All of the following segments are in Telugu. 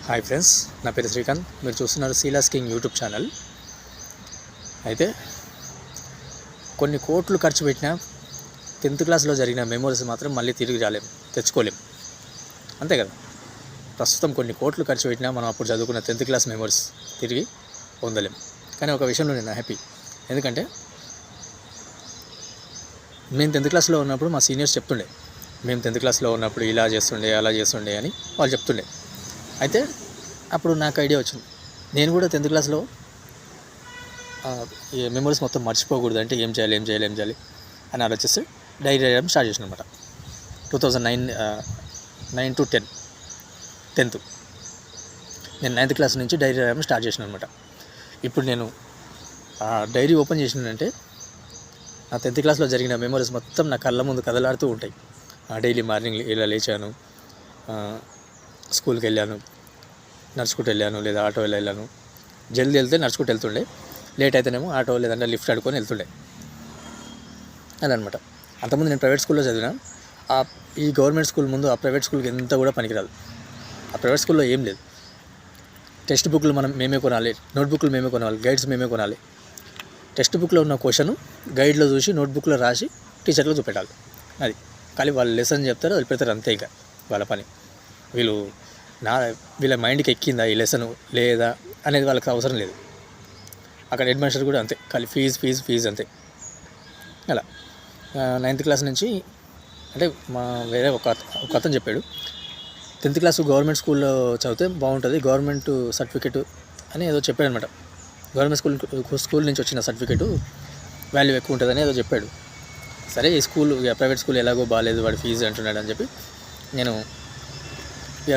హాయ్ ఫ్రెండ్స్, నా పేరు శ్రీకాంత్. మీరు చూస్తున్నారు సీలాస్ కింగ్ యూట్యూబ్ ఛానల్. అయితే కొన్ని కోట్లు ఖర్చు పెట్టినా 10th క్లాస్లో జరిగిన మెమోరీస్ మాత్రం మళ్ళీ తిరిగి తెచ్చుకోలేం. అంతే కదా. ప్రస్తుతం కొన్ని కోట్లు ఖర్చు పెట్టినా మనం అప్పుడు చదువుకున్న 10th క్లాస్ మెమోరీస్ తిరిగి పొందలేం. కానీ ఒక విషయంలో నేను హ్యాపీ. ఎందుకంటే మేము 10th క్లాస్లో ఉన్నప్పుడు మా సీనియర్స్ చెప్తుండే, మేము 10th క్లాస్లో ఉన్నప్పుడు ఇలా చేస్తుండే అలా చేస్తుండే అని వాళ్ళు చెప్తుండే. అయితే అప్పుడు నాకు ఐడియా వచ్చింది, నేను కూడా 10th క్లాస్లో ఈ మెమరీస్ మొత్తం మర్చిపోకూడదు అంటే ఏం చేయాలి అని ఆలోచిస్తే డైరీ రాయడం స్టార్ట్ చేసిన అనమాట. 2009 to 10th నేను 9th క్లాస్ నుంచి డైరీ రాయడం స్టార్ట్ చేసిన అనమాట. ఇప్పుడు నేను డైరీ ఓపెన్ చేసినానంటే నా 10th క్లాస్లో జరిగిన మెమరీస్ మొత్తం నా కళ్ళ ముందు కదలాడుతూ ఉంటాయి. డైలీ మార్నింగ్ ఇలా లేచాను, స్కూల్కి వెళ్ళాను, నడుచుకుంటూ వెళ్ళాను, లేదా ఆటో వెళ్ళాను. జల్దీ వెళ్తే నడుచుకుంటూ వెళ్తుండే, లేట్ అయితేనేమో ఆటో లేదంటే లిఫ్ట్ ఆడుకొని వెళ్తుండే. అలా అనమాట. అంతకుముందు నేను ప్రైవేట్ స్కూల్లో చదివినా. ఈ గవర్నమెంట్ స్కూల్ ముందు ఆ ప్రైవేట్ స్కూల్కి ఎంత కూడా పనికిరాదు. ఆ ప్రైవేట్ స్కూల్లో ఏం లేదు. టెక్స్ట్ బుక్లు మేమే కొనాలి, నోట్బుక్లు మేమే కొనాలి, గైడ్స్ మేమే కొనాలి. టెక్స్ట్ బుక్లో ఉన్న క్వశ్చన్ గైడ్లో చూసి నోట్బుక్లో రాసి టీచర్లో చూపెట్టాలి. అది కానీ వాళ్ళు లెసన్ చెప్తారు, అది పెడతారు, అంతే. ఇంకా వాళ్ళ పని. వీళ్ళ మైండ్కి ఎక్కిందా ఈ లెసన్ లేదా అనేది వాళ్ళకి అవసరం లేదు. అక్కడ హెడ్ మాస్టర్ కూడా అంతే, ఖాళీ ఫీజు అంతే. అలా 9th క్లాస్ నుంచి అంటే వేరే ఒక అతను చెప్పాడు, 10th క్లాస్ గవర్నమెంట్ స్కూల్లో చదివితే బాగుంటుంది, గవర్నమెంట్ సర్టిఫికేట్ అని ఏదో చెప్పాడు అనమాట. గవర్నమెంట్ స్కూల్ నుంచి వచ్చిన సర్టిఫికేట్ వాల్యూ ఎక్కువ ఉంటుందని ఏదో చెప్పాడు. సరే, ఈ స్కూల్ ప్రైవేట్ స్కూల్ ఎలాగో బాగాలేదు, వాడు ఫీజు అంటున్నాడు అని చెప్పి నేను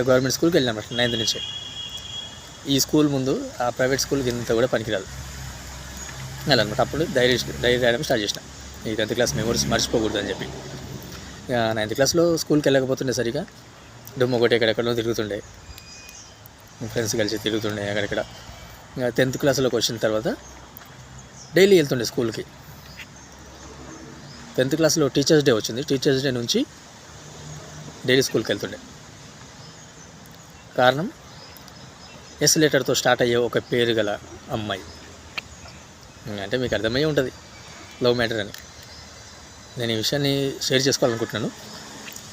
గవర్నమెంట్ స్కూల్కి వెళ్ళాను అన్నమాట 9th నుంచే. ఈ స్కూల్ ముందు ఆ ప్రైవేట్ స్కూల్కి ఇంత కూడా పనికిరాదు. అలా అనమాట. అప్పుడు డైరీ రాయడం స్టార్ట్ చేసిన, ఈ 10th క్లాస్ మెమోరీస్ మర్చిపోకూడదు అని చెప్పి. 9th క్లాస్లో స్కూల్కి వెళ్ళకపోతుండే, సరిగా డుమ్మ ఒకటి ఎక్కడెక్కడో తిరుగుతుండే, ఫ్రెండ్స్ కలిసి తిరుగుతుండే అక్కడెక్కడ. 10th క్లాస్లోకి వచ్చిన తర్వాత డైలీ వెళ్తుండే స్కూల్కి. 10th క్లాస్లో టీచర్స్ డే వచ్చింది. టీచర్స్ డే నుంచి డైలీ స్కూల్కి వెళ్తుండే. కారణం, ఎస్ లెటర్తో స్టార్ట్ అయ్యే ఒక పేరు గల అమ్మాయి. అంటే మీకు అర్థమయ్యే ఉంటుంది లవ్ మ్యాటర్ అని. నేను ఈ విషయాన్ని షేర్ చేసుకోవాలనుకుంటున్నాను,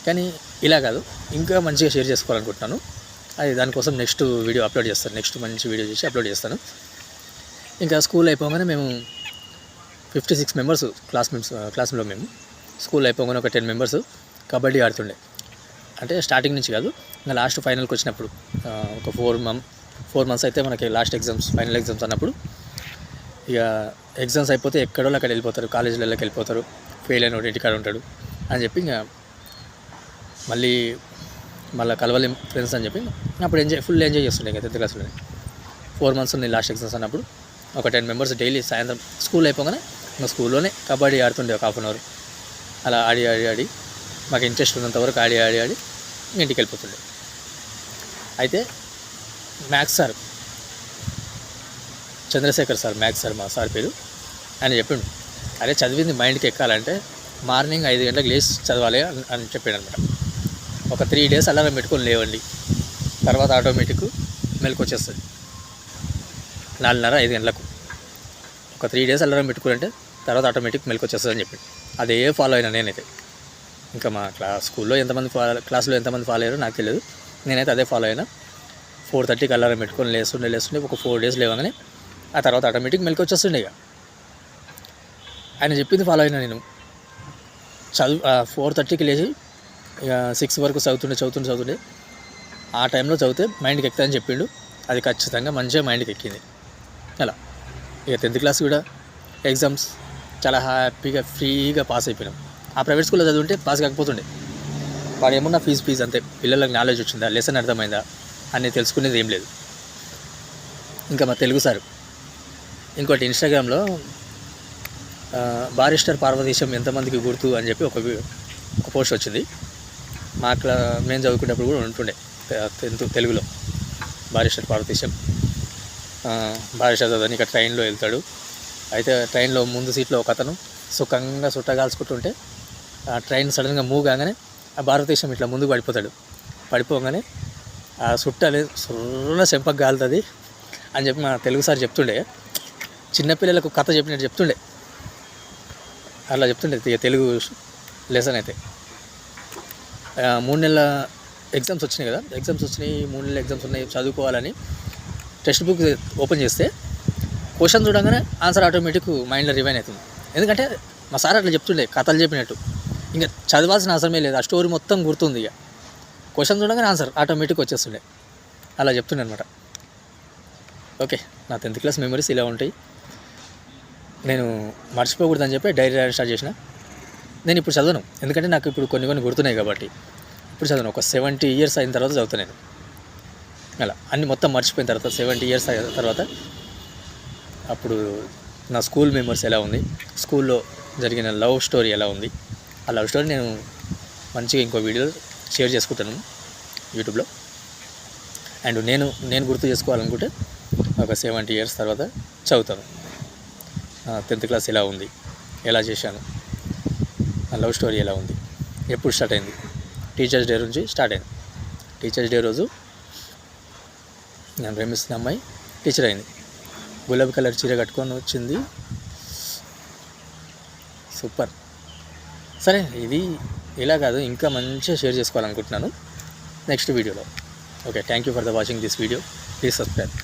కానీ ఇలా కాదు, ఇంకా మంచిగా షేర్ చేసుకోవాలనుకుంటున్నాను. అది దానికోసం నెక్స్ట్ వీడియో అప్లోడ్ చేస్తాను. నెక్స్ట్ మంచి వీడియో చేసి అప్లోడ్ చేస్తాను. ఇంకా స్కూల్ అయిపోగానే మేము 56 మెంబర్స్ క్లాస్లో మేము స్కూల్ అయిపోగానే ఒక 10 మెంబర్స్ కబడ్డీ ఆడుతుండే. అంటే స్టార్టింగ్ నుంచి కాదు, ఇంకా లాస్ట్ ఫైనల్కి వచ్చినప్పుడు ఒక 4 months అయితే మనకి లాస్ట్ ఫైనల్ ఎగ్జామ్స్ అన్నప్పుడు ఇక ఎగ్జామ్స్ అయిపోతే ఎక్కడో అక్కడ వెళ్ళిపోతారు, కాలేజీలలోకి వెళ్ళిపోతారు, ఫెయిల్ అయిన వాడు ఇంటికాడ ఉంటాడు అని చెప్పి ఇంకా మళ్ళీ కలవలేం ఫ్రెండ్స్ అని చెప్పి అప్పుడు ఫుల్ ఎంజాయ్ చేస్తుండే. ఇంకా 10th క్లాస్లో 4 months ఉన్నాయి లాస్ట్ ఎగ్జామ్స్ అన్నప్పుడు. ఒక 10 మెంబర్స్ డైలీ సాయంత్రం స్కూల్ అయిపోగానే మా స్కూల్లోనే కబడ్డీ ఆడుతుండే ఒక 1/2 hour. అలా ఆడి మాకు ఇంట్రెస్ట్ ఉన్నంత వరకు ఆడి ఇంటికి వెళ్ళిపోతుండే. అయితే maths sir, Chandrashekar sir, maths sir, మా సార్ పేరు, ఆయన చెప్పిండు, అరే చదివింది మైండ్కి ఎక్కాలంటే మార్నింగ్ 5 గంటలకు లేచి చదవాలి అని చెప్పాడు అనమాట. ఒక 3 days అలారం పెట్టుకొని లేవండి, తర్వాత ఆటోమేటిక్ మెలకు వచ్చేస్తుంది 4:30-5 గంటలకు. ఒక 3 days అలారం పెట్టుకుంటే తర్వాత ఆటోమేటిక్ మెలకు వచ్చేస్తుంది అని చెప్పాడు. అదే ఫాలో అయినా నేనైతే. ఇంకా మా క్లాస్లో ఎంతమంది ఫాలో అయ్యారో నాకు తెలియదు, నేనైతే అదే ఫాలో అయినా. 4:30కి అలారం పెట్టుకొని లేస్తుండే ఒక 4 days లేవగానే ఆ తర్వాత ఆటోమేటిక్ మెలకు వచ్చేస్తుండే. ఇక ఆయన చెప్పింది ఫాలో అయినా నేను. 4:30కి లేచి ఇక 6 వరకు చదువుతుండే. ఆ టైంలో చదివితే మైండ్కి ఎక్కుతుందని చెప్పిండు. అది ఖచ్చితంగా మంచిగా మైండ్కి ఎక్కింది. అలా ఇక 10th క్లాస్ కూడా ఎగ్జామ్స్ చాలా హ్యాపీగా ఫ్రీగా పాస్ అయిపోయినాం. ఆ ప్రైవేట్ స్కూల్లో చదివింటే పాస్ కాకపోతుండే. వాడు ఏమన్నా ఫీజు అంతే. పిల్లలకు నాలెడ్జ్ వచ్చిందా, లెసన్ అర్థమైందా అని తెలుసుకునేది ఏం లేదు. ఇంకా మా తెలుగు సార్ ఇంకోటి, ఇన్స్టాగ్రామ్లో బారిస్టర్ పార్వతీశం ఎంతమందికి గుర్తు అని చెప్పి ఒక పోస్ట్ వచ్చింది. మేము చదువుకునేప్పుడు కూడా ఉంటుండే 10th తెలుగులో బారిస్టర్ పార్వతీశం. బారిస్టర్ చదవని ఇక ట్రైన్లో వెళ్తాడు. అయితే ట్రైన్లో ముందు సీట్లో ఒక అతను సుఖంగా సుట్టగాల్చుకుంటుంటే ట్రైన్ సడన్గా మూవ్ కాగానే ఆ భారతదేశం ఇట్లా ముందుకు పడిపోతాడు. పడిపోగానే ఆ సుట్టాలి సున్న చెంపకు కాలుతుంది అని చెప్పి మా తెలుగు సార్ చెప్తుండే. చిన్నపిల్లలకు కథ చెప్పినట్టు చెప్తుండే, అలా చెప్తుండే ఇక తెలుగు లెసన్ అయితే. 3 నెలల ఎగ్జామ్స్ వచ్చినాయి కదా, ఎగ్జామ్స్ వచ్చినాయి, 3 నెలల ఎగ్జామ్స్ ఉన్నాయి, చదువుకోవాలని టెక్స్ట్ బుక్ ఓపెన్ చేస్తే క్వశ్చన్ చూడగానే ఆన్సర్ ఆటోమేటిక్ మైండ్లో రివైన్ అవుతుంది. ఎందుకంటే మా సార్ అట్లా చెప్తుండే కథలు చెప్పినట్టు, ఇంకా చదవాల్సిన అవసరమే లేదు, ఆ స్టోరీ మొత్తం గుర్తుంది. ఇక క్వశ్చన్ చూడగానే ఆన్సర్ ఆటోమేటిక్ వచ్చేస్తుండే, అలా చెప్తుండే అనమాట. ఓకే, నా 10th క్లాస్ మెమరీస్ ఇలా ఉంటాయి. నేను మర్చిపోకూడదని చెప్పి డైరీ రాయడం స్టార్ట్ చేసిన. నేను ఇప్పుడు చదవను, ఎందుకంటే నాకు ఇప్పుడు కొన్ని గుర్తున్నాయి కాబట్టి ఇప్పుడు చదవను. ఒక 70 years అయిన తర్వాత చదువుతాను నేను. అలా అన్నీ మొత్తం మర్చిపోయిన తర్వాత 70 years అయిన తర్వాత అప్పుడు నా స్కూల్ మెమరీస్ ఎలా ఉంది, స్కూల్లో జరిగిన లవ్ స్టోరీ ఎలా ఉంది, ఆ లవ్ స్టోరీ నేను మంచిగా ఇంకో వీడియో షేర్ చేసుకుంటాను యూట్యూబ్లో. అండ్ నేను గుర్తు చేసుకోవాలనుకుంటే ఒక 70 years తర్వాత చదువుతాను. 10th క్లాస్ ఎలా ఉంది, ఎలా చేశాను, ఆ లవ్ స్టోరీ ఎలా ఉంది, ఎప్పుడు స్టార్ట్ అయింది. టీచర్స్ డే నుంచి స్టార్ట్ అయింది. టీచర్స్ డే రోజు నేను ప్రేమిస్తున్న అమ్మాయి టీచర్ అయింది. గులాబీ కలర్ చీర కట్టుకొని వచ్చింది, సూపర్. సరే, ఇది ఇలా కాదు, ఇంకా మంచిగా షేర్ చేసుకోవాలనుకుంటున్నాను నెక్స్ట్ వీడియోలో. Okay, thank you for the watching this video. Please subscribe.